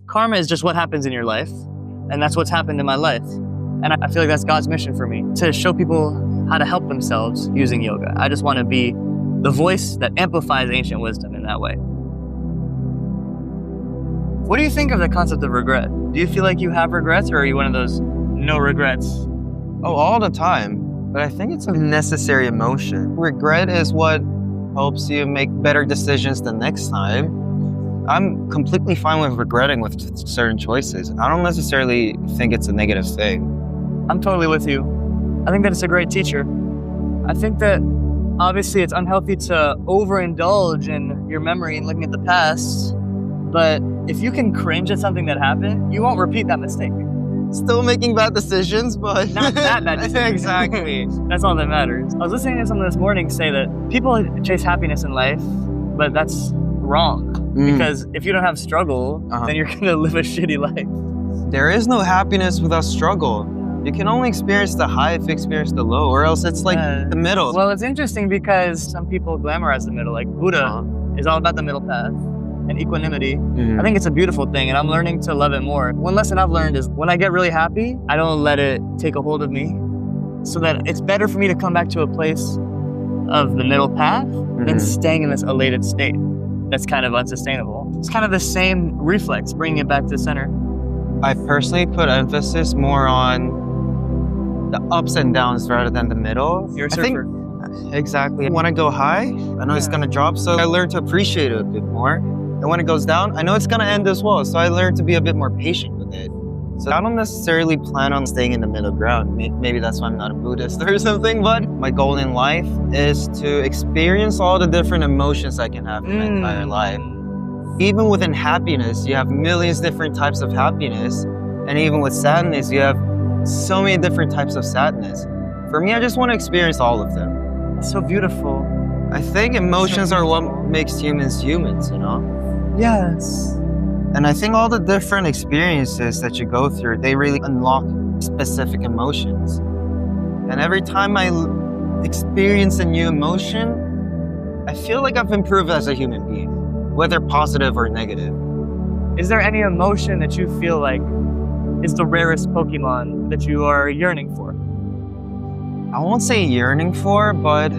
Karma is just what happens in your life, and that's what's happened in my life. And I feel like that's God's mission for me, to show people how to help themselves using yoga. I just want to be the voice that amplifies ancient wisdom in that way. What do you think of the concept of regret? Do you feel like you have regrets, or are you one of those no regrets? Oh, all the time. But I think it's a necessary emotion. Regret is what helps you make better decisions the next time. I'm completely fine with regretting with certain choices. I don't necessarily think it's a negative thing. I'm totally with you. I think that it's a great teacher. I think that obviously it's unhealthy to overindulge in your memory and looking at the past, but if you can cringe at something that happened, you won't repeat that mistake. Still making bad decisions, but... Not that bad decisions. Exactly. That's all that matters. I was listening to someone this morning say that people chase happiness in life, but that's wrong. Because if you don't have struggle, then you're gonna live a shitty life. There is no happiness without struggle. You can only experience the high if you experience the low, or else it's like the middle. Well, it's interesting because some people glamorize the middle. Like Buddha is all about the middle path and equanimity. I think it's a beautiful thing, and I'm learning to love it more. One lesson I've learned is when I get really happy, I don't let it take a hold of me, so that it's better for me to come back to a place of the middle path than staying in this elated state that's kind of unsustainable. It's kind of the same reflex, bringing it back to the center. I personally put emphasis more on the ups and downs rather than the middle. You're a surfer. Exactly. When I go high, I know it's gonna drop, so I learn to appreciate it a bit more. And when it goes down, I know it's gonna end as well, so I learn to be a bit more patient with it. So I don't necessarily plan on staying in the middle ground. Maybe that's why I'm not a Buddhist or something, but my goal in life is to experience all the different emotions I can have in my entire life. Even within happiness, you have millions different types of happiness. And even with sadness, you have so many different types of sadness. For me, I just want to experience all of them. It's so beautiful. I think emotions are what makes humans humans, you know? Yes. And I think all the different experiences that you go through, they really unlock specific emotions. And every time I experience a new emotion, I feel like I've improved as a human being, whether positive or negative. Is there any emotion that you feel like is the rarest Pokemon that you are yearning for? I won't say yearning for, but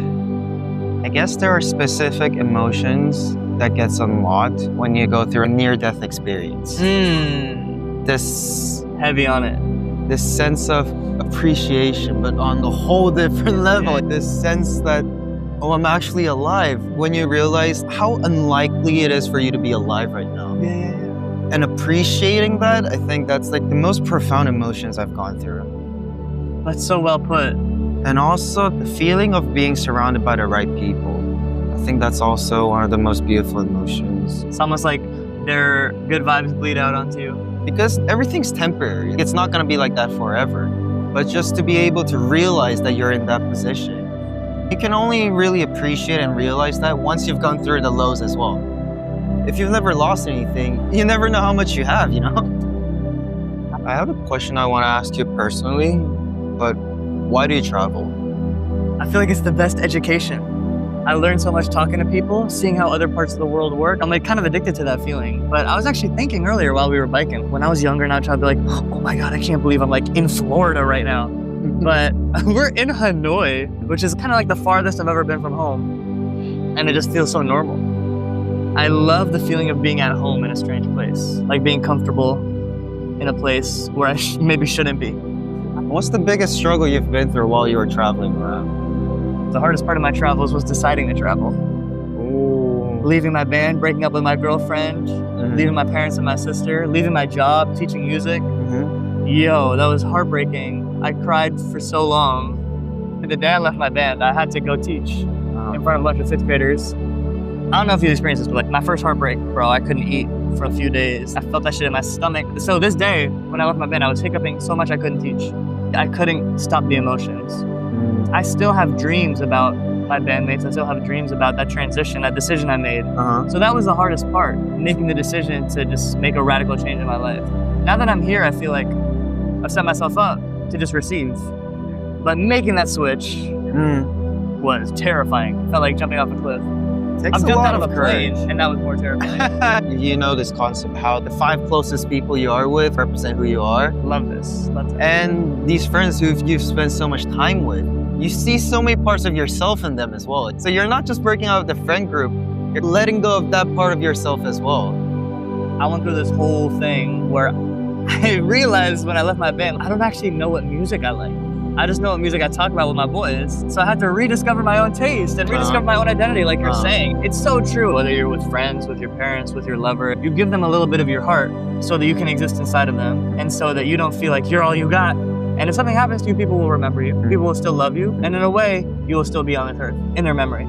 I guess there are specific emotions that gets unlocked when you go through a near-death experience. This heavy on it. This sense of appreciation, but on a whole different level. This sense that, oh, I'm actually alive. When you realize how unlikely it is for you to be alive right now. And appreciating that, I think that's like the most profound emotions I've gone through. That's so well put. And also the feeling of being surrounded by the right people. I think that's also one of the most beautiful emotions. It's almost like their good vibes bleed out onto you. Because everything's temporary. It's not gonna be like that forever. But just to be able to realize that you're in that position. You can only really appreciate and realize that once you've gone through the lows as well. If you've never lost anything, you never know how much you have, you know? I have a question I want to ask you personally, but why do you travel? I feel like it's the best education. I learned so much talking to people, seeing how other parts of the world work. I'm like kind of addicted to that feeling. But I was actually thinking earlier while we were biking, when I was younger and I'd try to be like, oh my God, I can't believe I'm like in Florida right now. But we're in Hanoi, which is kind of like the farthest I've ever been from home. And it just feels so normal. I love the feeling of being at home in a strange place, like being comfortable in a place where I maybe shouldn't be. What's the biggest struggle you've been through while you were traveling around? The hardest part of my travels was deciding to travel. Ooh. Leaving my band, breaking up with my girlfriend, leaving my parents and my sister, leaving my job, teaching music. Yo, that was heartbreaking. I cried for so long. The day I left my band, I had to go teach in front of a bunch of 5th graders. I don't know if you experienced this, but like my first heartbreak, bro, I couldn't eat for a few days. I felt that shit in my stomach. So this day, when I left my band, I was hiccuping so much I couldn't teach. I couldn't stop the emotions. I still have dreams about my bandmates. I still have dreams about that transition, that decision I made. So that was the hardest part, making the decision to just make a radical change in my life. Now that I'm here, I feel like I've set myself up to just receive. But making that switch was terrifying. It felt like jumping off a cliff. Takes I've a jumped lot out of a courage. plane, and that was more terrifying. You know this concept, how the 5 closest people you are with represent who you are. Love this. Love this. And these friends who you've spent so much time with, you see so many parts of yourself in them as well. So you're not just breaking out of the friend group, you're letting go of that part of yourself as well. I went through this whole thing where I realized when I left my band, I don't actually know what music I like. I just know what music I talk about with my boys. So I had to rediscover my own taste and rediscover my own identity, like you're saying. It's so true. Whether you're with friends, with your parents, with your lover, you give them a little bit of your heart so that you can exist inside of them and so that you don't feel like you're all you got. And if something happens to you, people will remember you. People will still love you. And in a way, you will still be on this earth in their memory.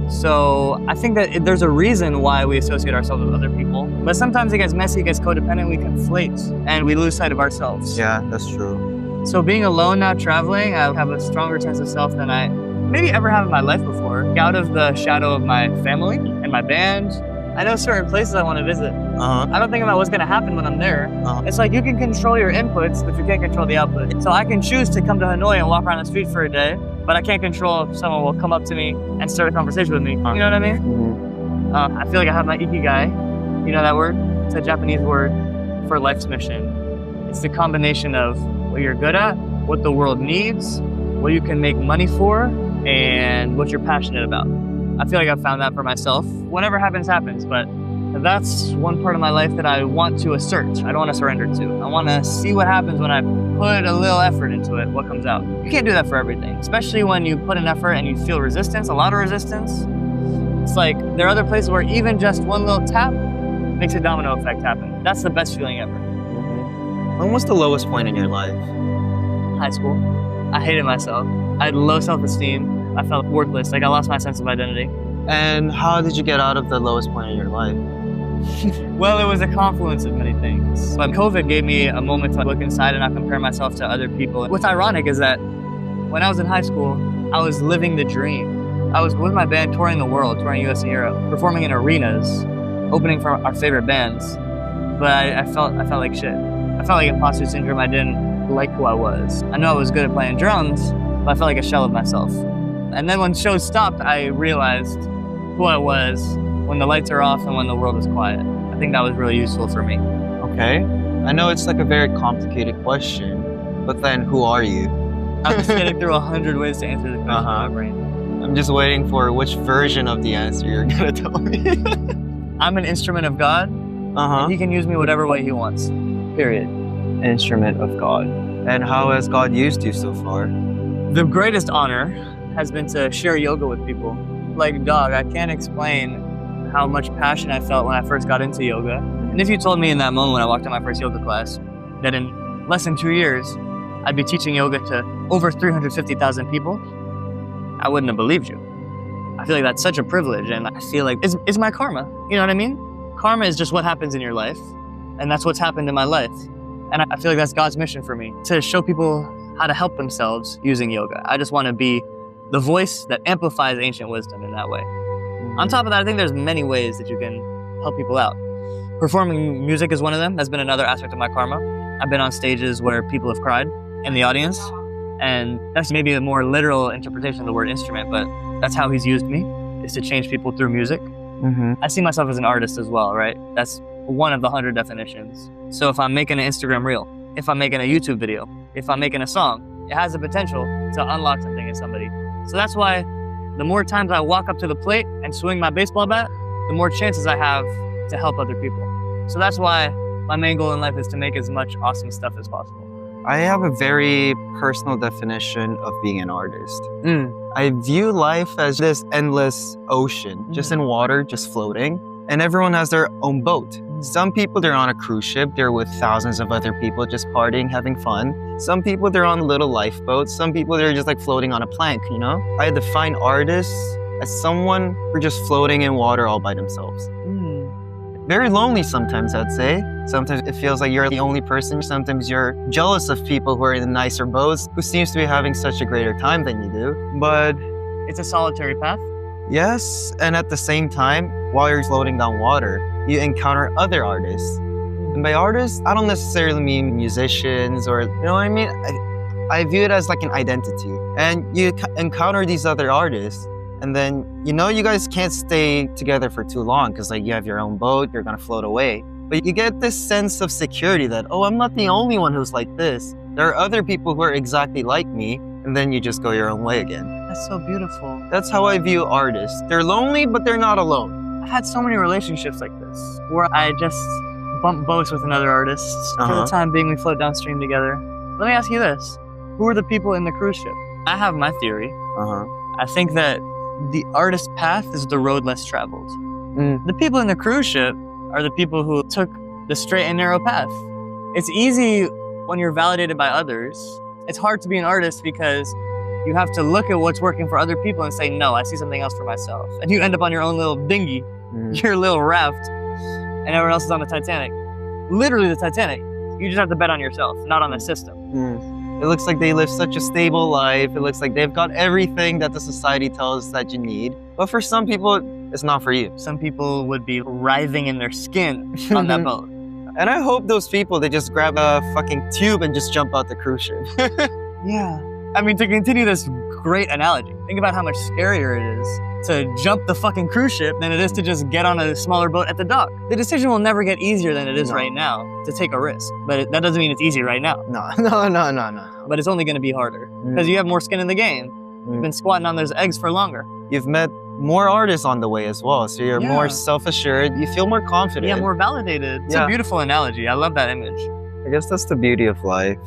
So I think that there's a reason why we associate ourselves with other people. But sometimes it gets messy, it gets codependent, we conflate, and we lose sight of ourselves. Yeah, that's true. So being alone now, traveling, I have a stronger sense of self than I maybe ever have in my life before. Out of the shadow of my family and my band, I know certain places I want to visit. I don't think about what's going to happen when I'm there. It's like you can control your inputs, but you can't control the output. So I can choose to come to Hanoi and walk around the street for a day, but I can't control if someone will come up to me and start a conversation with me. You know what I mean? I feel like I have my ikigai. You know that word? It's a Japanese word for life's mission. It's the combination of what you're good at, what the world needs, what you can make money for, and what you're passionate about. I feel like I've found that for myself. Whatever happens, happens, but that's one part of my life that I want to assert. I don't want to surrender to. I want to see what happens when I put a little effort into it, what comes out. You can't do that for everything, especially when you put an effort and you feel resistance, a lot of resistance. It's like there are other places where even just one little tap makes a domino effect happen. That's the best feeling ever. When was the lowest point in your life? High school. I hated myself. I had low self-esteem. I felt worthless, like I lost my sense of identity. And how did you get out of the lowest point in your life? Well, it was a confluence of many things. But COVID gave me a moment to look inside and not compare myself to other people. What's ironic is that when I was in high school, I was living the dream. I was with my band touring the world, touring US and Europe, performing in arenas, opening for our favorite bands. But I felt like shit. I felt like imposter syndrome. I didn't like who I was. I know I was good at playing drums, but I felt like a shell of myself. And then when shows stopped, I realized who I was when the lights are off and when the world is quiet. I think that was really useful for me. Okay. I know it's like a very complicated question, but then who are you? I'm spinning through 100 ways to answer the question in my brain. I'm just waiting for which version of the answer you're gonna tell me. I'm an instrument of God. He can use me whatever way he wants. Period. Instrument of God. And how has God used you so far? The greatest honor has been to share yoga with people. Like, dog, I can't explain how much passion I felt when I first got into yoga. And if you told me in that moment when I walked in my first yoga class that in less than 2 years, I'd be teaching yoga to over 350,000 people, I wouldn't have believed you. I feel like that's such a privilege, and I feel like it's my karma. You know what I mean? Karma is just what happens in your life, and that's what's happened in my life. And I feel like that's God's mission for me, to show people how to help themselves using yoga. I just want to be the voice that amplifies ancient wisdom in that way. On top of that, I think there's many ways that you can help people out. Performing music is one of them. That's been another aspect of my karma. I've been on stages where people have cried in the audience, and that's maybe a more literal interpretation of the word instrument, but that's how he's used me, is to change people through music. I see myself as an artist as well, right? That's one of the 100 definitions. So if I'm making an Instagram reel, if I'm making a YouTube video, if I'm making a song, it has the potential to unlock something in somebody. So that's why the more times I walk up to the plate and swing my baseball bat, the more chances I have to help other people. So that's why my main goal in life is to make as much awesome stuff as possible. I have a very personal definition of being an artist. I view life as this endless ocean, just in water, just floating. And everyone has their own boat. Some people, they're on a cruise ship. They're with thousands of other people just partying, having fun. Some people, they're on little lifeboats. Some people, they're just like floating on a plank, you know? I define artists as someone who's just floating in water all by themselves. Very lonely sometimes, I'd say. Sometimes it feels like you're the only person. Sometimes you're jealous of people who are in nicer boats, who seems to be having such a greater time than you do. But it's a solitary path. Yes, and at the same time, while you're floating down water, you encounter other artists. And by artists, I don't necessarily mean musicians or, you know what I mean? I view it as like an identity. And you encounter these other artists, And then, you guys can't stay together for too long because like you have your own boat, you're gonna float away. But you get this sense of security that, oh, I'm not the only one who's like this. There are other people who are exactly like me, and then you just go your own way again. That's so beautiful. That's how I view artists. They're lonely, but they're not alone. I had so many relationships like this, where I just bump boats with another artist. For the time being, we float downstream together. Let me ask you this. Who are the people in the cruise ship? I have my theory. I think that the artist's path is the road less traveled. The people in the cruise ship are the people who took the straight and narrow path. It's easy when you're validated by others. It's hard to be an artist because you have to look at what's working for other people and say, no, I see something else for myself. And you end up on your own little dinghy, your little raft, and everyone else is on the Titanic. Literally the Titanic. You just have to bet on yourself, not on the system. It looks like they live such a stable life. It looks like they've got everything that the society tells us that you need. But for some people, it's not for you. Some people would be writhing in their skin on that boat. And I hope those people, they just grab a fucking tube and just jump out the cruise ship. Yeah. I mean, to continue this great analogy, think about how much scarier it is to jump the fucking cruise ship than it is to just get on a smaller boat at the dock. The decision will never get easier than it is right now to take a risk. But that doesn't mean it's easy right now. No. But it's only going to be harder because you have more skin in the game. You've been squatting on those eggs for longer. You've met more artists on the way as well. So you're more self-assured. You feel more confident. Yeah, more validated. It's a beautiful analogy. I love that image. I guess that's the beauty of life.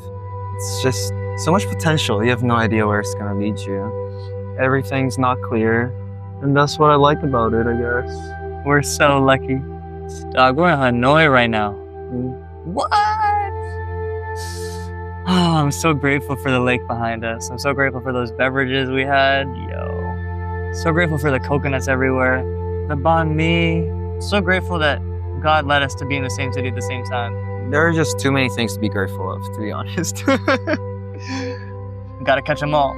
It's just so much potential. You have no idea where it's going to lead you. Everything's not clear. And that's what I like about it, I guess. We're so lucky. Dog, we're in Hanoi right now. What? Oh, I'm so grateful for the lake behind us. I'm so grateful for those beverages we had. So grateful for the coconuts everywhere. The banh mi. So grateful that God led us to be in the same city at the same time. There are just too many things to be grateful of, to be honest. Gotta catch them all.